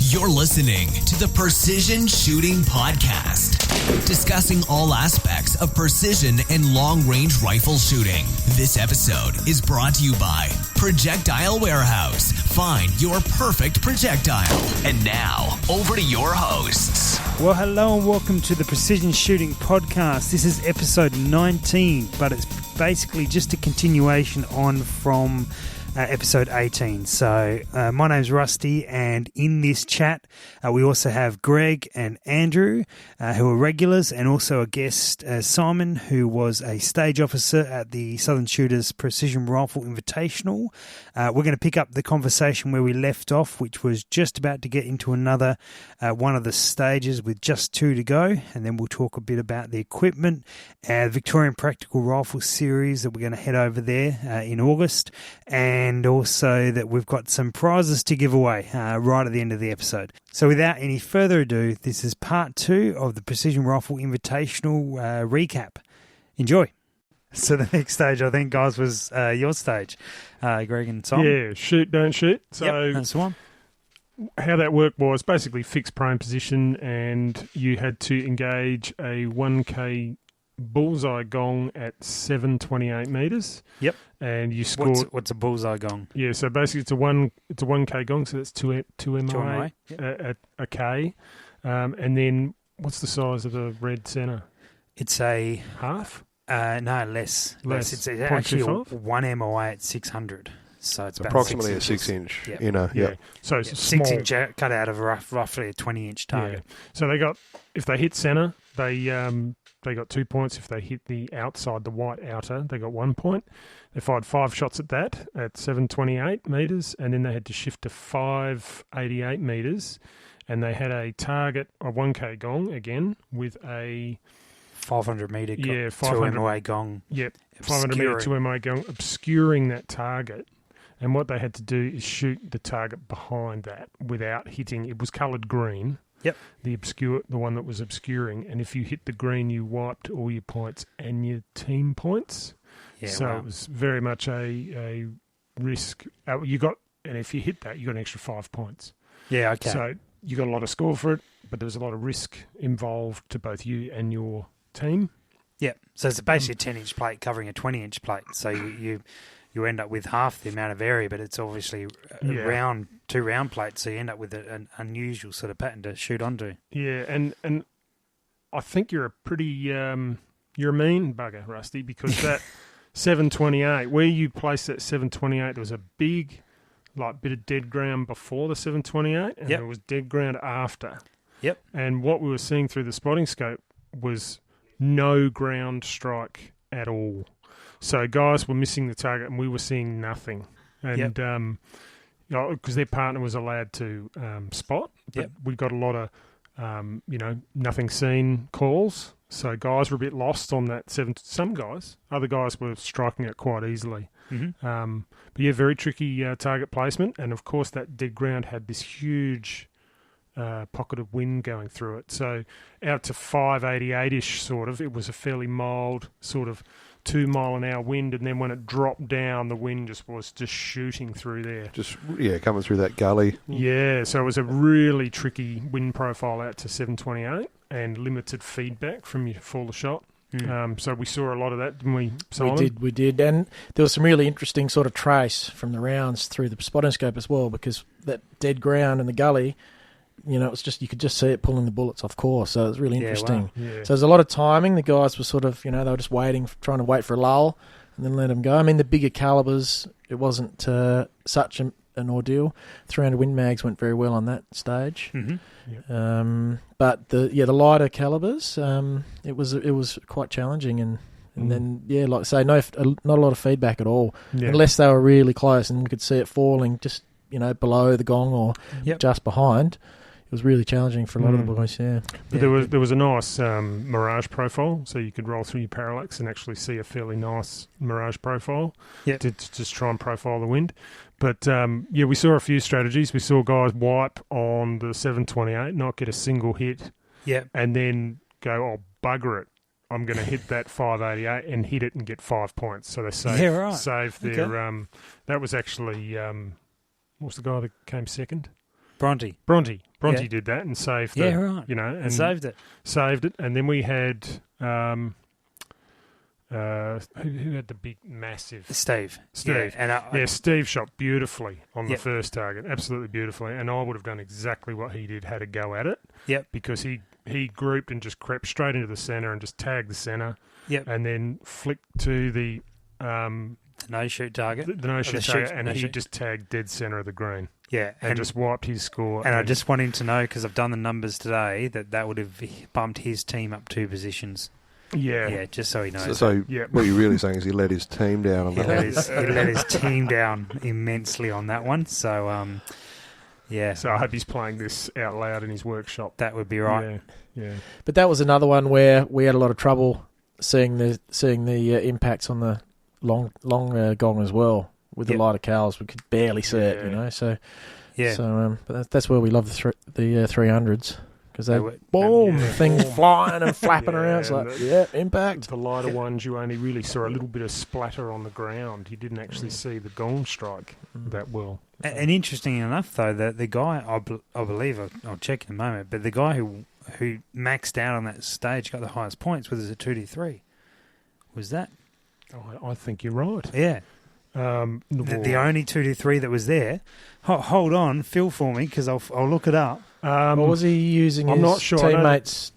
You're listening to the Precision Shooting Podcast, discussing all aspects of precision and long-range rifle shooting. This episode is brought to you by Projectile Warehouse. Find your perfect projectile. And now, over to your hosts. Well, hello and welcome to the Precision Shooting Podcast. This is episode 19, but it's basically just a continuation on from episode 18. So my name's Rusty, and in this chat we also have Greg and Andrew who are regulars, and also a guest, Simon, who was a stage officer at the Southern Shooters Precision Rifle Invitational. We're going to pick up the conversation where we left off, which was just about to get into another one of the stages with just 2 to go, and then we'll talk a bit about the equipment, Victorian Practical Rifle Series that we're going to head over there in August, and also that we've got some prizes to give away right at the end of the episode. So without any further ado, this is part 2 of the Precision Rifle Invitational recap. Enjoy. So the next stage, I think, guys, was your stage, Greg and Tom. Yeah, shoot, don't shoot. So yep, that's the one. How that worked was basically fixed prone position, and you had to engage a 1K bullseye gong at 728 metres. Yep. And you scored. What's a bullseye gong? Yeah, so basically it's a 1K gong, so that's 2 MI Yep. at a K. And then what's the size of the red centre? It's a half. No, less. It's actually 1 MOA at 600. So it's about approximately 6 a 6-inch Yep. inner. Yeah. Yep. So it's small. 6-inch cut out of roughly a 20-inch target. Yeah. So they got, if they hit centre, they got 2 points. If they hit the outside, the white outer, they got 1 point. They fired 5 shots at that at 728 metres, and then they had to shift to 588 metres, and they had a target, a 1K gong again with a 500 metre 500 2 MOA gong. Yep, 500 metre 2 MOA gong, obscuring that target. And what they had to do is shoot the target behind that without hitting. It was coloured green. Yep. The one that was obscuring. And if you hit the green, you wiped all your points and your team points. Yeah, so wow. it was very much a risk. And if you hit that, you got an extra 5 points. Yeah, okay. So you got a lot of score for it, but there was a lot of risk involved to both you and your team. Yeah. So it's basically a 10-inch plate covering a 20-inch plate. So you end up with half the amount of area, but it's obviously two round plates, so you end up with an unusual sort of pattern to shoot onto. Yeah, and I think you're a pretty you're a mean bugger, Rusty, because that 728, where you placed that 728, there was a big bit of dead ground before the 728, and there was dead ground after. Yep. And what we were seeing through the spotting scope was no ground strike at all. So guys were missing the target, and we were seeing nothing. And because their partner was allowed to spot, but we got a lot of nothing seen calls. So guys were a bit lost on that 7. Some guys, other guys were striking it quite easily. Mm-hmm. But yeah, very tricky target placement, and of course that dead ground had this huge pocket of wind going through it. So out to 588-ish sort of, it was a fairly mild sort of 2 mile an hour wind, and then when it dropped down, the wind was just shooting through there. Coming through that gully. Yeah, so it was a really tricky wind profile out to 728 and limited feedback from you for the shot. So we saw a lot of that, didn't we, Simon? We did, and there was some really interesting sort of trace from the rounds through the spotting scope as well, because that dead ground in the gully, it was just, you could just see it pulling the bullets off course. So it was really interesting. Wow. Yeah. So there's a lot of timing. The guys were sort of, they were just trying to wait for a lull and then let them go. I mean, the bigger calibers, it wasn't such an ordeal. 300 Win Mags went very well on that stage. Mm-hmm. Yep. But the lighter calibers, it was quite challenging, and then like I say, not a lot of feedback at all, unless they were really close and we could see it falling just below the gong or just behind. It was really challenging for a lot of the boys, But there was a nice mirage profile, so you could roll through your parallax and actually see a fairly nice mirage profile to just try and profile the wind. But, we saw a few strategies. We saw guys wipe on the 728, not get a single hit, and then go, oh, bugger it. I'm going to hit that 588 and hit it and get 5 points. So they saved their... that was actually... what was the guy that came second? Bronte. Bronte did that and saved Yeah, right. and saved it. Saved it. And then we had who had the big, massive... Steve. Steve. Yeah, and Steve shot beautifully on the first target, absolutely beautifully. And I would have done exactly what he did, had a go at it. Yep. Because he grouped and just crept straight into the centre and just tagged the centre. Yep. And then flicked to the no-shoot target. The no-shoot target, and he just tagged dead centre of the green. Yeah. And just wiped his score. And I just want him to know, because I've done the numbers today, that would have bumped his team up 2 positions. Yeah. Yeah, just so he knows. So what you're really saying is he let his team down on that one. He let his team down immensely on that one. So, yeah. So I hope he's playing this out loud in his workshop. That would be right. Yeah. But that was another one where we had a lot of trouble seeing the impacts on the long gong as well with the lighter cals. We could barely see it, So but that's where we love the 300s. Because they things flying and flapping around. It's like, impact. The lighter ones, you only really saw a little bit of splatter on the ground. You didn't actually see the gong strike that well. And interesting enough, though, that the guy, I believe, I'll check in a moment, but the guy who maxed out on that stage, got the highest points, was a 2D3. Was that? I think you're right. Yeah. The only 2D3 that was there. Hold on, Phil, for me, because I'll look it up. What was he using? I'm not sure. Teammates'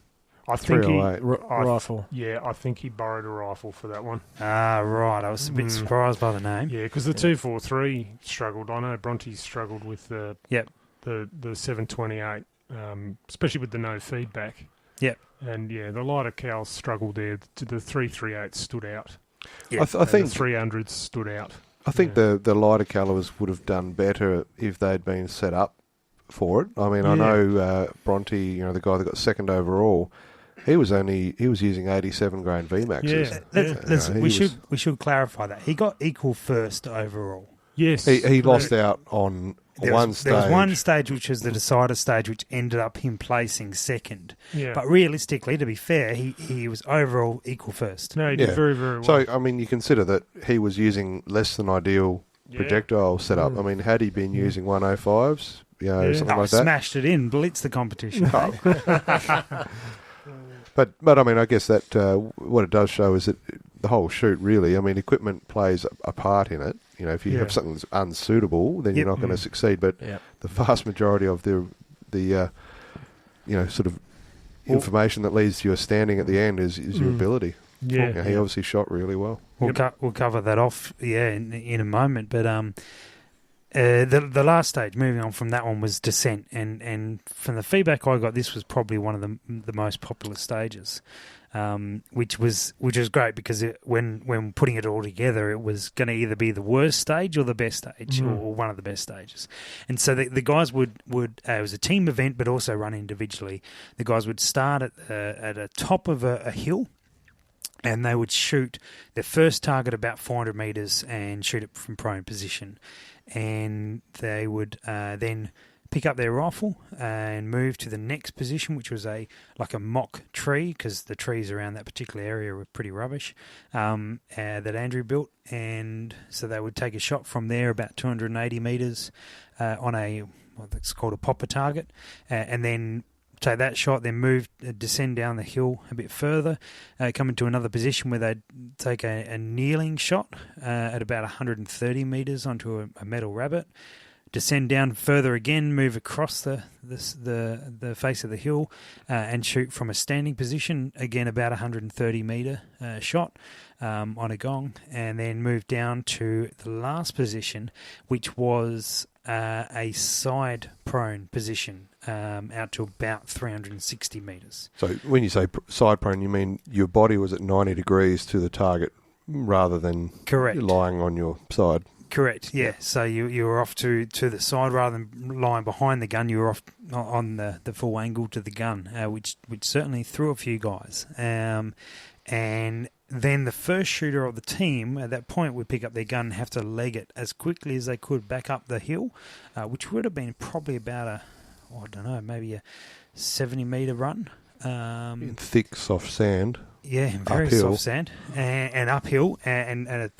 I think rifle. Yeah, I think he borrowed a rifle for that one. Ah, right. I was a bit surprised by the name. Yeah, because the 243 struggled. I know Bronte struggled with the 728, especially with the no feedback. Yep. And the lighter cals struggled there. The 338 stood out. Yeah. I think the 300s stood out. I think the lighter calibers would have done better if they'd been set up for it. I mean, I know Bronte, the guy that got second overall, he was using 87 grain VMAXs. We should clarify that he got equal first overall. Yes, he lost out on one stage. There was one stage which was the decider stage, which ended up him placing second. Yeah. But realistically, to be fair, he was overall equal first. No, he did very, very well. So, I mean, you consider that he was using less than ideal projectile setup. I mean, had he been using 105s, something like that? Smashed it in, blitzed the competition. But I mean, I guess that what it does show is that the whole shoot, really, I mean, equipment plays a part in it. If you have something that's unsuitable, then you're not going to succeed. But the vast majority of the sort of information that leads to your standing at the end is your ability. Yeah. He obviously shot really well. We'll cover that off, in a moment. But the last stage, moving on from that one, was descent, and from the feedback I got, this was probably one of the most popular stages. Which was great because when putting it all together, it was going to either be the worst stage or the best stage, or one of the best stages. And so the guys would it was a team event, but also run individually. The guys would start at a top of a hill, and they would shoot their first target about 400 metres and shoot it from prone position. And they would then pick up their rifle and move to the next position, which was like a mock tree, because the trees around that particular area were pretty rubbish, that Andrew built. And so they would take a shot from there about 280 metres on what's called a popper target, and then take that shot, then descend down the hill a bit further, come into another position where they'd take a kneeling shot at about 130 metres onto a metal rabbit, descend down further again, move across the face of the hill, and shoot from a standing position, again about 130 metre shot on a gong, and then move down to the last position, which was a side prone position out to about 360 metres. So when you say side prone, you mean your body was at 90 degrees to the target rather than lying on your side? Correct, yeah. So you were off to the side rather than lying behind the gun. You were off on the full angle to the gun, which certainly threw a few guys. And then the first shooter of the team at that point would pick up their gun and have to leg it as quickly as they could back up the hill, which would have been probably about maybe a 70-metre run. In thick, soft sand. Yeah, very uphill. soft sand and uphill and at a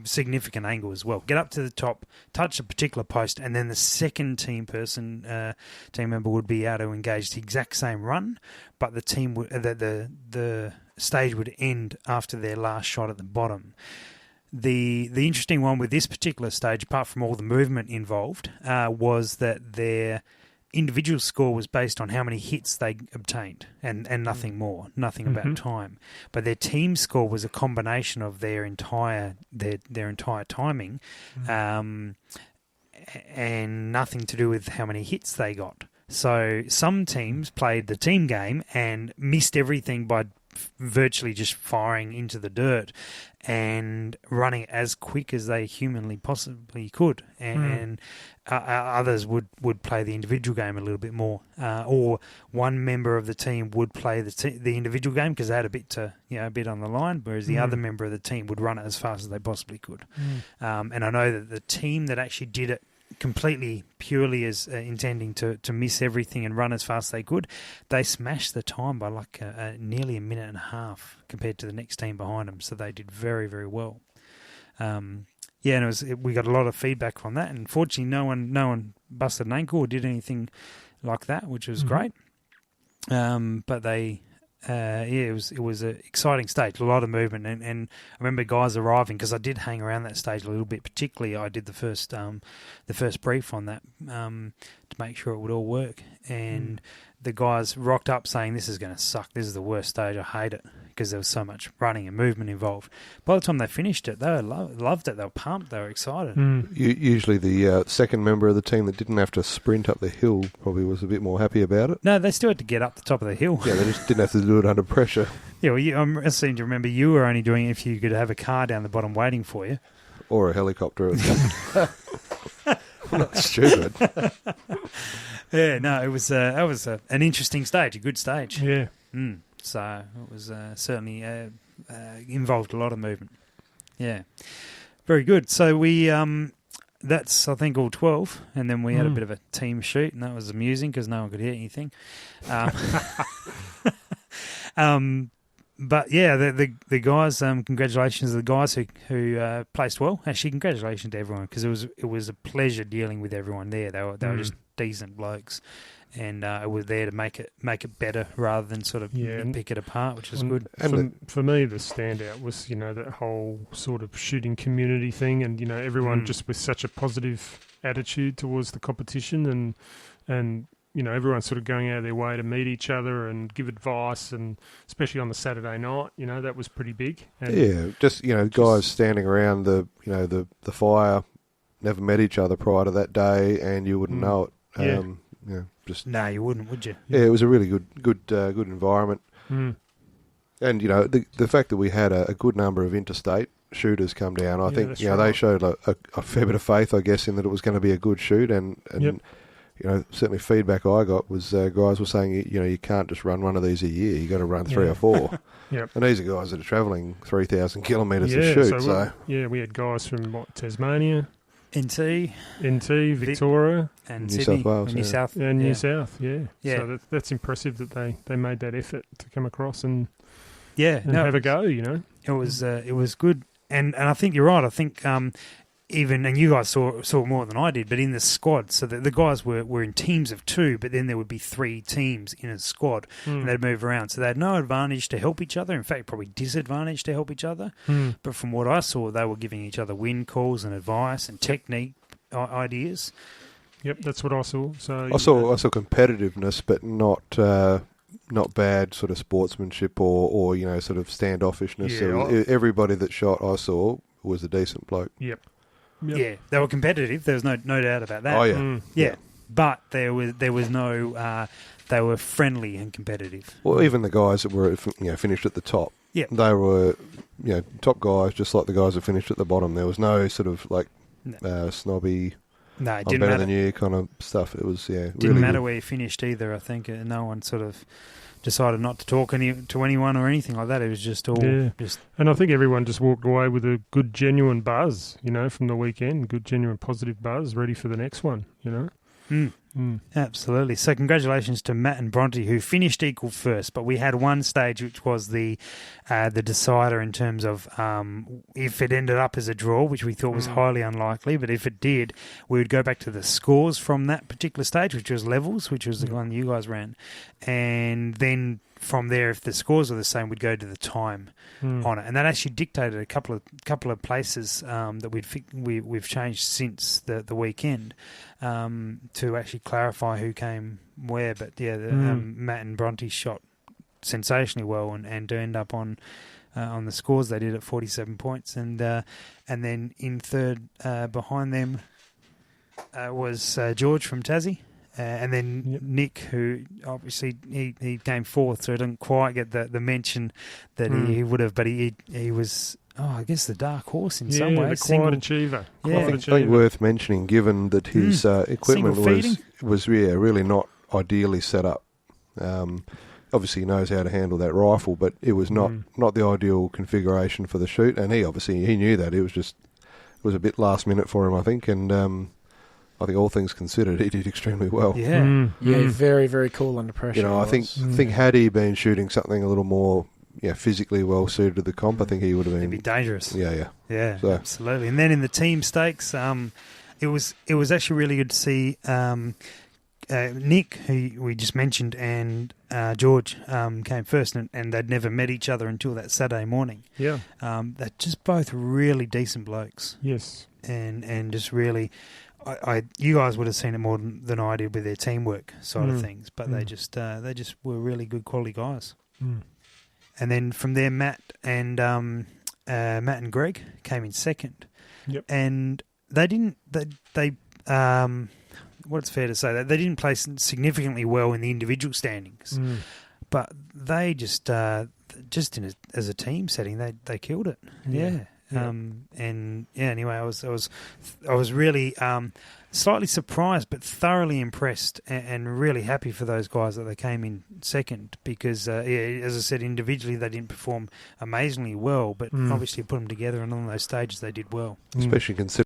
significant angle as well. Get up to the top, touch a particular post, and then the second team member would be able to engage the exact same run, but the team would, the stage would end after their last shot at the bottom. The interesting one with this particular stage, apart from all the movement involved, was that their individual score was based on how many hits they obtained and nothing more, nothing about time. But their team score was a combination of their entire timing and nothing to do with how many hits they got. So some teams played the team game and missed everything by virtually just firing into the dirt and running as quick as they humanly possibly could, and others would play the individual game a little bit more, or one member of the team would play the individual game because they had a bit on the line, whereas the other member of the team would run it as fast as they possibly could. And I know that the team that actually did it completely purely as intending to miss everything and run as fast as they could, they smashed the time by like nearly a minute and a half compared to the next team behind them. So they did very, very well. And we got a lot of feedback from that. And fortunately, no one busted an ankle or did anything like that, which was great. But they. It was an exciting stage, a lot of movement, and I remember guys arriving because I did hang around that stage a little bit. Particularly, I did the first brief on that to make sure it would all work, and the guys rocked up saying, "This is going to suck. This is the worst stage. I hate it," because there was so much running and movement involved. By the time they finished it, they loved it. They were pumped. They were excited. Usually the second member of the team that didn't have to sprint up the hill probably was a bit more happy about it. No, they still had to get up the top of the hill. Yeah, they just didn't have to do it under pressure. Yeah, well, I seem to remember you were only doing it if you could have a car down the bottom waiting for you. Or a helicopter. Not stupid. Yeah, no, it was that was an interesting stage, a good stage. Yeah. So it was certainly involved a lot of movement. Yeah, very good. So we that's I think all 12, and then we had a bit of a team shoot, and that was amusing because no one could hit anything. But yeah, the guys. Congratulations to the guys who placed well. Actually, congratulations to everyone because it was a pleasure dealing with everyone there. They were just decent blokes, and it was there to make it better rather than sort of pick it apart, which was good. And for me, the standout was that whole sort of shooting community thing, and everyone just with such a positive attitude towards the competition, and everyone sort of going out of their way to meet each other and give advice, and especially on the Saturday night, that was pretty big. And guys standing around the fire, never met each other prior to that day, and you wouldn't know it. No, you wouldn't, would you? Yeah, it was a really good environment. And the fact that we had a good number of interstate shooters come down, I think they showed a fair bit of faith, I guess, in that it was going to be a good shoot, and certainly feedback I got was guys were saying, you can't just run one of these a year. You got to run 3 or 4. Yep. And these are guys that are travelling 3,000 kilometres to shoot. So we had guys from Tasmania, NT, Victoria, and New Sydney, South Wales, and New South, and New South. Yeah. So that's impressive that they made that effort to come across and have a go. It was good, and I think you're right. I think even, and you guys saw more than I did, but in the squad, so the guys were in teams of 2, but then there would be 3 teams in a squad, and they'd move around. So they had no advantage to help each other. In fact, probably disadvantage to help each other. But from what I saw, they were giving each other wind calls and advice and technique ideas. Yep, that's what I saw. So I saw competitiveness, but not bad sort of sportsmanship or sort of standoffishness. Yeah, everybody that shot I saw was a decent bloke. Yep. Yeah, they were competitive. There was no doubt about that. Oh yeah, yeah. But there was no. They were friendly and competitive. Well, even the guys that were finished at the top. Yeah, they were top guys, just like the guys that finished at the bottom. There was no sort of snobby. No, it I'm didn't better matter. than you kind of stuff. It was didn't really matter good. where you finished either. I think no one sort of decided not to talk to anyone or anything like that. It was just all just. And I think everyone just walked away with a good, genuine buzz, from the weekend. Good, genuine, positive buzz, ready for the next one. Absolutely. So congratulations to Matt and Bronte, who finished equal first, but we had one stage which was the decider in terms of if it ended up as a draw, which we thought was highly unlikely, but if it did, we would go back to the scores from that particular stage, which was levels, which was the one you guys ran, and then from there, if the scores are the same, we'd go to the time on it, and that actually dictated a couple of places that we've changed since the weekend to actually clarify who came where. But yeah, Matt and Bronte shot sensationally well and to end up on the scores they did at 47 points, and then in third behind them was George from Tassie. And then Nick, who obviously he came fourth, so he didn't quite get the mention that he would have, but he was, I guess, the dark horse in some ways. The quiet achiever. I think worth mentioning, given that his equipment was really not ideally set up. Obviously, he knows how to handle that rifle, but it was not the ideal configuration for the shoot, and he knew that. It was a bit last minute for him, I think, and I think all things considered, he did extremely well. Yeah, very, very cool under pressure. I think had he been shooting something a little more physically well suited to the comp, I think he would have been... It'd be dangerous. Yeah, so. Absolutely. And then in the team stakes, it was actually really good to see Nick, who we just mentioned, and George came first, and they'd never met each other until that Saturday morning. Yeah. They're just both really decent blokes. Yes. And just really... you guys would have seen it more than I did with their teamwork side of things, but they just were really good quality guys. And then from there, Matt and Greg came in second. Yep. And they didn't. What it's fair to say, they didn't place significantly well in the individual standings, but they just as a team setting, they killed it. Yeah. Anyway, I was really slightly surprised, but thoroughly impressed and really happy for those guys that they came in second because, as I said, individually they didn't perform amazingly well, but obviously put them together and on those stages they did well. Especially considering